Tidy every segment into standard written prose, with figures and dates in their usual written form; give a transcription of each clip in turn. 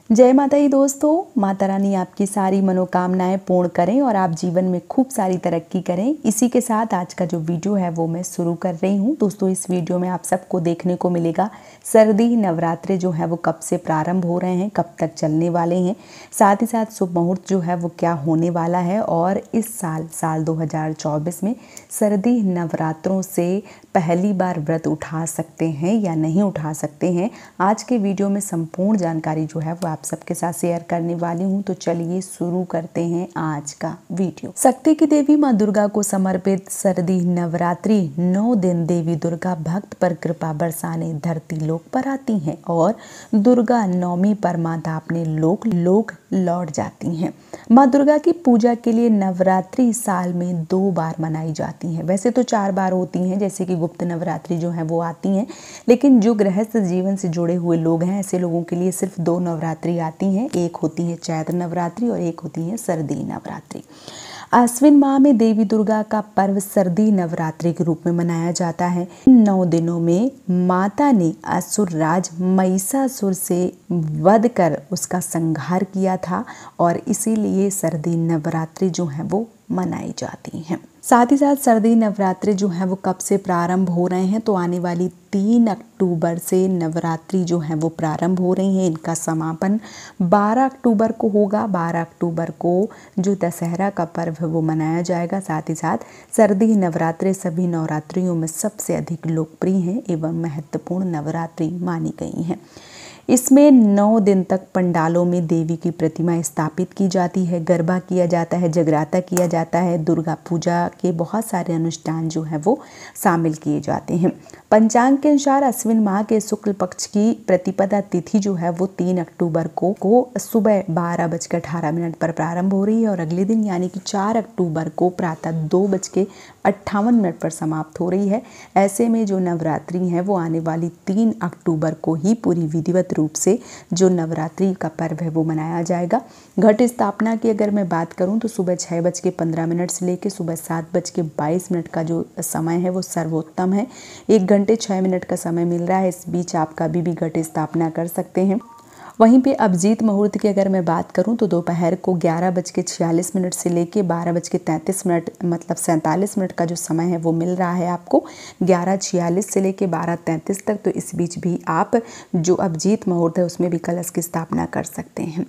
जय माता दी दोस्तों। माता रानी आपकी सारी मनोकामनाएं पूर्ण करें और आप जीवन में खूब सारी तरक्की करें। इसी के साथ आज का जो वीडियो है वो मैं शुरू कर रही हूँ। दोस्तों इस वीडियो में आप सबको देखने को मिलेगा सर्दी नवरात्रे जो है वो कब से प्रारंभ हो रहे हैं, कब तक चलने वाले हैं, साथ ही साथ शुभ मुहूर्त जो है वो क्या होने वाला है और इस साल 2024 में सर्दी नवरात्रों से पहली बार व्रत उठा सकते हैं या नहीं उठा सकते हैं। आज के वीडियो में संपूर्ण जानकारी जो है वो आप सबके साथ शेयर करने वाली हूँ। तो चलिए शुरू करते हैं आज का वीडियो। शक्ति की देवी माँ दुर्गा को समर्पित सर्दी नवरात्रि 9 दिन देवी दुर्गा भक्त पर कृपा बरसाने धरती लोक पर आती हैं और दुर्गा नवमी पर माता अपने लोक लौट जाती हैं। माँ दुर्गा की पूजा के लिए नवरात्रि साल में 2 बार मनाई जाती है। वैसे तो 4 बार होती हैं, जैसे कि गुप्त नवरात्रि जो है वो आती हैं, लेकिन जो गृहस्थ जीवन से जुड़े हुए लोग हैं ऐसे लोगों के लिए सिर्फ 2 नवरात्रि आती हैं। एक होती है चैत्र नवरात्रि और एक होती है सर्दी नवरात्रि। आश्विन माह में देवी दुर्गा का पर्व सर्दी नवरात्रि के रूप में मनाया जाता है। इन 9 दिनों में माता ने असुर राज महिषासुर से वध कर उसका संहार किया था और इसीलिए सर्दी नवरात्रि जो है वो मनाई जाती हैं। साथ ही साथ सर्दी नवरात्रि जो है वो कब से प्रारंभ हो रहे हैं, तो आने वाली 3 अक्टूबर से नवरात्रि जो है वो प्रारंभ हो रही हैं। इनका समापन 12 अक्टूबर को होगा। 12 अक्टूबर को जो दशहरा का पर्व है वो मनाया जाएगा। साथ ही साथ सर्दी नवरात्रि सभी नवरात्रियों में सबसे अधिक लोकप्रिय हैं एवं महत्वपूर्ण नवरात्रि मानी गई हैं। इसमें 9 दिन तक पंडालों में देवी की प्रतिमा स्थापित की जाती है, गरबा किया जाता है, जगराता किया जाता है, दुर्गा पूजा के बहुत सारे अनुष्ठान जो है वो शामिल किए जाते हैं। पंचांग के अनुसार अश्विन माह के शुक्ल पक्ष की प्रतिपदा तिथि जो है वो 3 अक्टूबर को सुबह 12:18 पर प्रारंभ हो रही है और अगले दिन यानी कि 4 अक्टूबर को प्रातः 2:58 पर समाप्त हो रही है। ऐसे में जो नवरात्रि है वो आने वाली 3 अक्टूबर को ही पूरी विधिवत रूप से जो नवरात्रि का पर्व है वो मनाया जाएगा। घट स्थापना की अगर मैं बात करूं तो सुबह 6:15 से लेकर सुबह 7:22 का जो समय है वो सर्वोत्तम है। 1 घंटे 6 मिनट का समय मिल रहा है। इस बीच आप कभी भी घट स्थापना कर सकते हैं। वहीं पे अभिजीत मुहूर्त की अगर मैं बात करूं तो दोपहर को 11:46 से लेके 12:33 मतलब 47 मिनट का जो समय है वो मिल रहा है आपको 11:46 से लेके 12:33 तक। तो इस बीच भी आप जो अभिजीत मुहूर्त है उसमें भी कलश की स्थापना कर सकते हैं।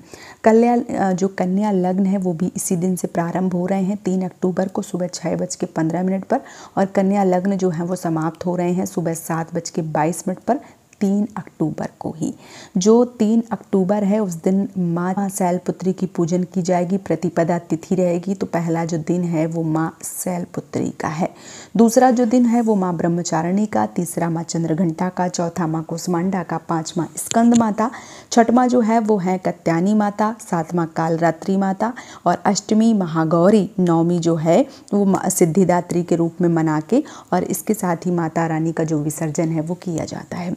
जो कन्या लग्न है वो भी इसी दिन से प्रारंभ हो रहे हैं 3 अक्टूबर को सुबह 6:15 पर और कन्या लग्न जो है वो समाप्त हो रहे हैं सुबह 7:22 पर 3 अक्टूबर को ही। जो 3 अक्टूबर है उस दिन माँ शैलपुत्री की पूजन की जाएगी, प्रतिपदा तिथि रहेगी। तो पहला जो दिन है वो माँ शैलपुत्री का है, दूसरा जो दिन है वो माँ ब्रह्मचारिणी का, तीसरा माँ चंद्रघंटा का, चौथा माँ कुसमांडा का, 5वां स्कंद माता, 6वां जो है वो है कत्यानी माता, 7वां कालरात्रि माता और 8वीं महागौरी, 9वीं जो है वो सिद्धिदात्री के रूप में मना के और इसके साथ ही माता रानी का जो विसर्जन है वो किया जाता है।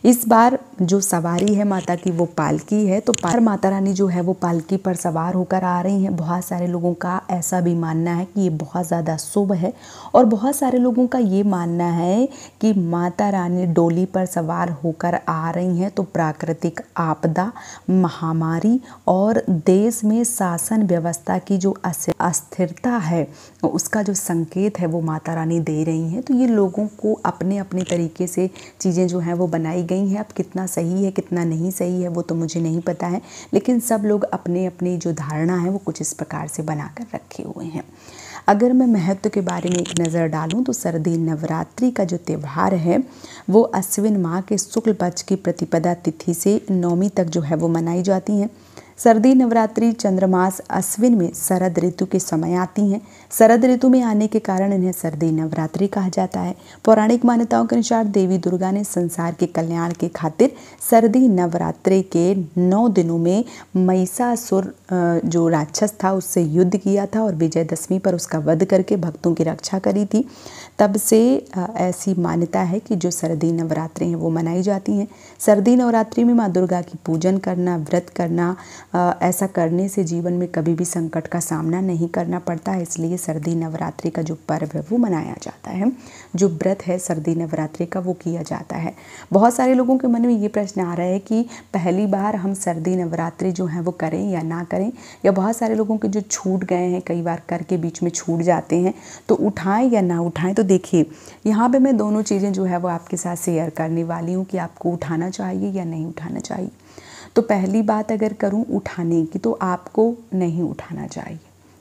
इस बार जो सवारी है माता की वो पालकी है। तो माता रानी जो है वो पालकी पर सवार होकर आ रही हैं। बहुत सारे लोगों का ऐसा भी मानना है कि ये बहुत ज़्यादा शुभ है और बहुत सारे लोगों का ये मानना है कि माता रानी डोली पर सवार होकर आ रही हैं तो प्राकृतिक आपदा, महामारी और देश में शासन व्यवस्था की जो अस्थिरता है उसका जो संकेत है वो माता रानी दे रही हैं। तो ये लोगों को अपने अपने तरीके से चीज़ें जो हैं वो बनाई गई हैं। अब कितना सही है कितना नहीं सही है वो तो मुझे नहीं पता है, लेकिन सब लोग अपने अपनी जो धारणा है वो कुछ इस प्रकार से बनाकर रखे हुए हैं। अगर मैं महत्व के बारे में एक नज़र डालूं तो सर्दी नवरात्रि का जो त्यौहार है वो अश्विन माह के शुक्ल पक्ष की प्रतिपदा तिथि से 9वीं तक जो है वो मनाई जाती हैं। सर्दी नवरात्रि चंद्रमास अश्विन में शरद ऋतु के समय आती हैं। शरद ऋतु में आने के कारण इन्हें सर्दी नवरात्रि कहा जाता है। पौराणिक मान्यताओं के अनुसार देवी दुर्गा ने संसार के कल्याण के खातिर सर्दी नवरात्रि के 9 दिनों में महिषासुर जो राक्षस था उससे युद्ध किया था और विजयदशमी पर उसका वध करके भक्तों की रक्षा करी थी। तब से ऐसी मान्यता है कि जो सर्दी नवरात्रि हैं वो मनाई जाती हैं। सर्दी नवरात्रि में माँ दुर्गा की पूजन करना, व्रत करना ऐसा करने से जीवन में कभी भी संकट का सामना नहीं करना पड़ता है। इसलिए सर्दी नवरात्रि का जो पर्व है वो मनाया जाता है, जो व्रत है सर्दी नवरात्रि का वो किया जाता है। बहुत सारे लोगों के मन में ये प्रश्न आ रहा है कि पहली बार हम सर्दी नवरात्रि जो है वो करें या ना करें, या बहुत सारे लोगों के जो छूट गए हैं, कई बार करके बीच में छूट जाते हैं, तो उठाएं या ना उठाएं। तो देखिए यहाँ पे मैं दोनों चीज़ें जो है वो आपके साथ शेयर करने वाली हूँ कि आपको उठाना चाहिए या नहीं उठाना चाहिए। तो पहली बात अगर करूँ उठाने की, तो आपको नहीं उठाना चाहिए।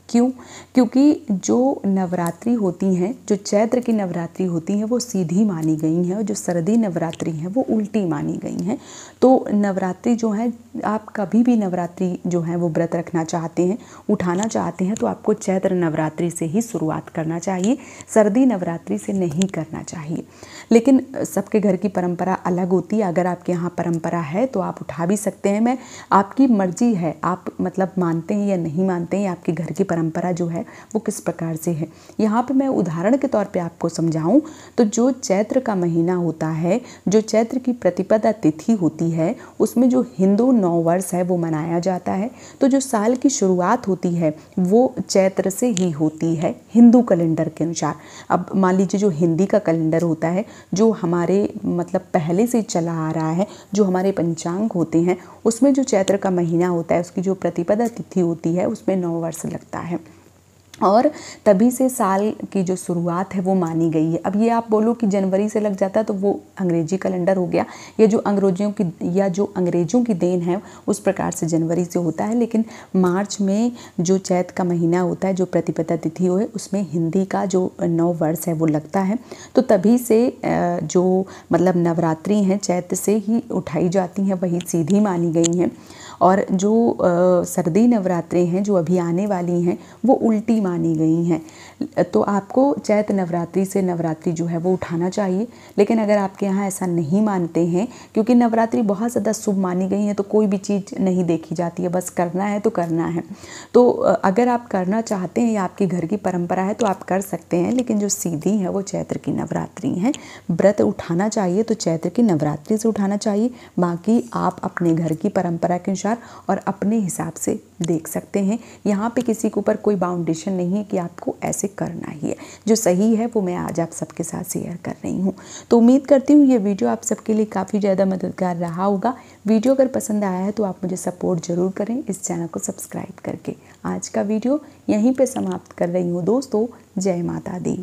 क्यों? क्योंकि जो नवरात्रि होती हैं, जो चैत्र की नवरात्रि होती हैं वो सीधी मानी गई हैं, और जो सर्दी नवरात्रि हैं वो उल्टी मानी गई हैं। तो नवरात्रि जो है, आप कभी भी नवरात्रि जो है वो व्रत रखना चाहते हैं, उठाना चाहते हैं, तो आपको चैत्र नवरात्रि से ही शुरुआत करना चाहिए, सर्दी नवरात्रि से नहीं करना चाहिए। लेकिन सबके घर की परंपरा अलग होती है। अगर आपके यहाँ परंपरा है तो आप उठा भी सकते हैं। मैं आपकी मर्जी है, आप मतलब मानते हैं या नहीं मानते हैं, आपके घर की परंपरा जो है वो किस प्रकार से है। यहाँ पे मैं उदाहरण के तौर पे आपको समझाऊं तो जो चैत्र का महीना होता है, जो चैत्र की प्रतिपदा तिथि होती है, उसमें जो हिंदू नववर्ष है वो मनाया जाता है। तो जो साल की शुरुआत होती है वो चैत्र से ही होती है हिंदू कैलेंडर के अनुसार। अब मान लीजिए जो हिंदी का कैलेंडर होता है, जो हमारे मतलब पहले से चला आ रहा है, जो हमारे पंचांग होते हैं, उसमें जो चैत्र का महीना होता है उसकी जो प्रतिपदा तिथि होती है उसमें नववर्ष लगता है, और तभी से साल की जो शुरुआत है वो मानी गई है। अब ये आप बोलो कि जनवरी से लग जाता है तो वो अंग्रेजी कैलेंडर हो गया, या जो अंग्रेज़ों की देन है उस प्रकार से जनवरी से होता है। लेकिन मार्च में जो चैत्र का महीना होता है, जो प्रतिपदा तिथि हो है, उसमें हिंदी का जो नव वर्ष है वो लगता है। तो तभी से जो मतलब नवरात्रि हैं चैत्र से ही उठाई जाती हैं, वही सीधी मानी गई हैं। और जो सर्दी नवरात्रि हैं जो अभी आने वाली हैं वो उल्टी मानी गई हैं। तो आपको चैत्र नवरात्रि से नवरात्रि जो है वो उठाना चाहिए। लेकिन अगर आपके यहाँ ऐसा नहीं मानते हैं, क्योंकि नवरात्रि बहुत ज़्यादा शुभ मानी गई है, तो कोई भी चीज़ नहीं देखी जाती है, बस करना है तो करना है। तो अगर आप करना चाहते हैं या आपके घर की परंपरा है तो आप कर सकते हैं। लेकिन जो सीधी है वो चैत्र की नवरात्रि हैं। व्रत उठाना चाहिए तो चैत्र की नवरात्रि से उठाना चाहिए। बाकी आप अपने घर की परंपरा के अनुसार और अपने हिसाब से देख सकते हैं। यहाँ पे किसी के ऊपर कोई बाउंडेशन नहीं है कि आपको ऐसे करना ही है। जो सही है वो मैं आज आप सबके साथ शेयर कर रही हूँ। तो उम्मीद करती हूँ ये वीडियो आप सबके लिए काफ़ी ज़्यादा मददगार रहा होगा। वीडियो अगर पसंद आया है तो आप मुझे सपोर्ट ज़रूर करें इस चैनल को सब्सक्राइब करके। आज का वीडियो यहीं पे समाप्त कर रही हूँ दोस्तों। जय माता दी।